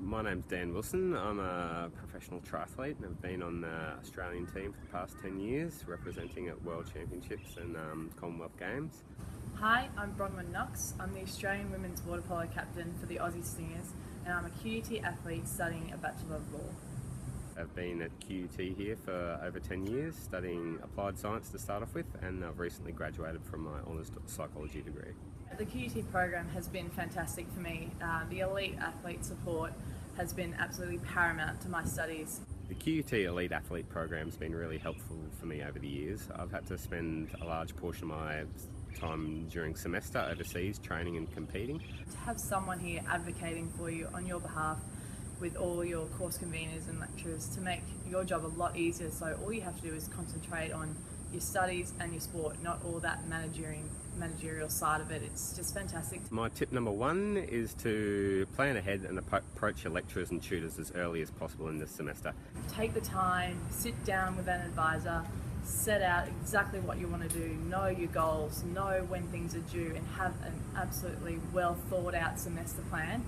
My name's Dan Wilson. I'm a professional triathlete and I've been on the Australian team for the past 10 years, representing at World Championships and Commonwealth Games. Hi, I'm Bronwyn Knox. I'm the Australian Women's Water Polo Captain for the Aussie Stingers and I'm a QUT athlete studying a Bachelor of Law. I've been at QUT here for over 10 years, studying applied science to start off with, and I've recently graduated from my honours psychology degree. The QUT program has been fantastic for me. The elite athlete support has been absolutely paramount to my studies. The QUT Elite Athlete program has been really helpful for me over the years. I've had to spend a large portion of my time during semester overseas training and competing. To have someone here advocating for you on your behalf with all your course conveners and lecturers to make your job a lot easier, so all you have to do is concentrate on your studies and your sport, not all that managerial side of it. It's just fantastic. My tip number one is to plan ahead and approach your lecturers and tutors as early as possible in this semester. Take the time, sit down with an advisor, set out exactly what you want to do, know your goals, know when things are due, and have an absolutely well thought out semester plan.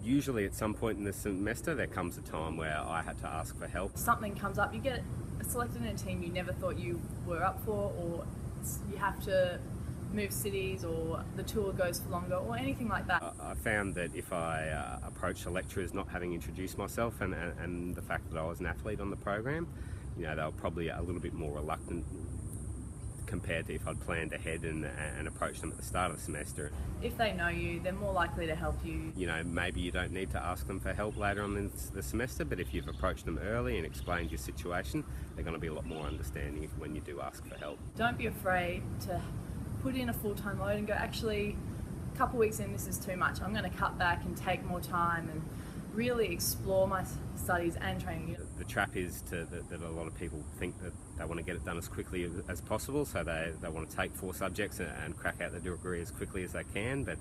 Usually at some point in the semester there comes a time where I had to ask for help. Something comes up, you get selected in a team you never thought you were up for, or you have to move cities, or the tour goes for longer, or anything like that. I found that if I approached the lecturers not having introduced myself and the fact that I was an athlete on the program, they were probably a little bit more reluctant compared to if I'd planned ahead and approached them at the start of the semester. If they know you, they're more likely to help you. Maybe you don't need to ask them for help later on in the semester, but if you've approached them early and explained your situation, they're going to be a lot more understanding when you do ask for help. Don't be afraid to put in a full-time load and go, actually, a couple weeks in, this is too much. I'm going to cut back and take more time and really explore my studies and training. The trap is that a lot of people think that they want to get it done as quickly as possible, so they want to take 4 subjects and crack out the degree as quickly as they can, but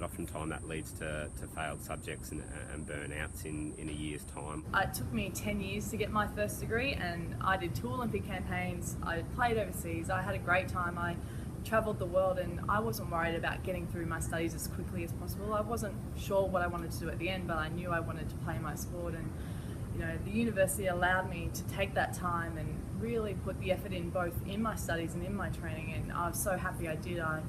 oftentimes that leads to failed subjects and burnouts in a year's time. It took me 10 years to get my first degree, and I did 2 Olympic campaigns, I played overseas, I had a great time, I travelled the world, and I wasn't worried about getting through my studies as quickly as possible. I wasn't sure what I wanted to do at the end, but I knew I wanted to play my sport, and the university allowed me to take that time and really put the effort in both in my studies and in my training, and I was so happy I did. I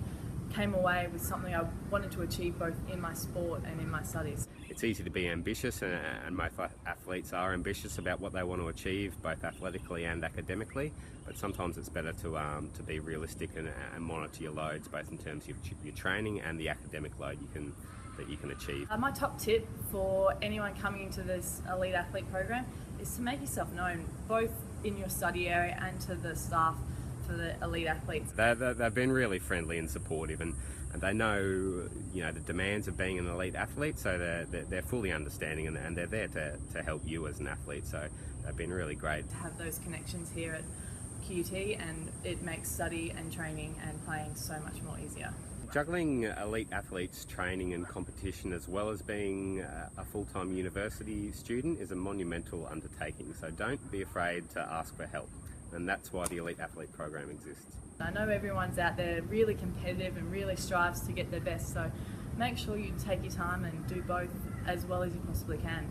came away with something I wanted to achieve both in my sport and in my studies. It's easy to be ambitious, and most athletes are ambitious about what they want to achieve, both athletically and academically, but sometimes it's better to be realistic and monitor your loads, both in terms of your training and the academic load that you can achieve. My top tip for anyone coming into this elite athlete program is to make yourself known, both in your study area and to the staff for the elite athletes. They've been really friendly and supportive, and they know the demands of being an elite athlete, so they're fully understanding, and they're there to help you as an athlete, so they've been really great. To have those connections here at QUT, and it makes study and training and playing so much more easier. Juggling elite athletes training and competition as well as being a full-time university student is a monumental undertaking, so don't be afraid to ask for help, and that's why the Elite Athlete program exists. I know everyone's out there really competitive and really strives to get their best, so make sure you take your time and do both as well as you possibly can.